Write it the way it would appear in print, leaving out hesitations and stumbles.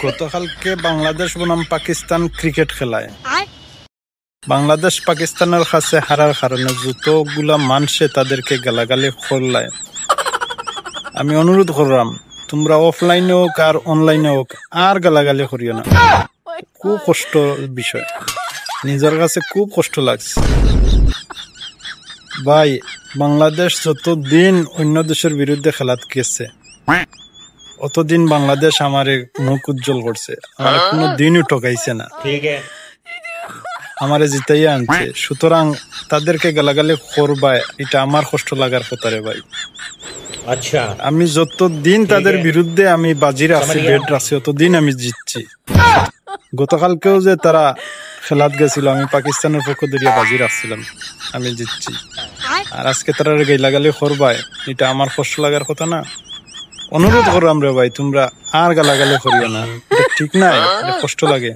গতকালকে বাংলাদেশ বনাম পাকিস্তান ক্রিকেট খেলায় বাংলাদেশ পাকিস্তানের কাছে হারার কারণে যতগুলা মানুষে তাদেরকে গালাগালি করলায়, আমি অনুরোধ করলাম তোমরা অফলাইনে হোক আর অনলাইনে হোক আর গালাগালি করিও না। খুব কষ্ট বিষয়, নিজের কাছে খুব কষ্ট লাগছে ভাই। বাংলাদেশ যতদিন অন্য দেশের বিরুদ্ধে খেলাত গেছে অতদিন বাংলাদেশ আমার মুখ উজ্জ্বল করছে, আমার কোনো দিনও ঠকাইছে না, আমারে জিতাইয়া আনছে। সুতরাং তাদেরকে গালাগালি করবা এটা আমার কষ্ট লাগার কথা রে ভাই। আচ্ছা, আমি যতদিন তাদের বিরুদ্ধে আমি বাজি রাখছি, বেট রাখছি, ততদিন আমি জিতছি। গতকালকেও যে তারা খেলাত গেছিল, আমি পাকিস্তানের পক্ষ ধরিয়া বাজি রাখছিলাম, আমি জিতছি। আর আজকে তারা গালাগালি করবা এটা আমার কষ্ট লাগার কথা না। অনুরোধ করলাম রে ভাই, তোমরা আর গালাগালি করিও না, এটা ঠিক না, এটা কষ্ট লাগে।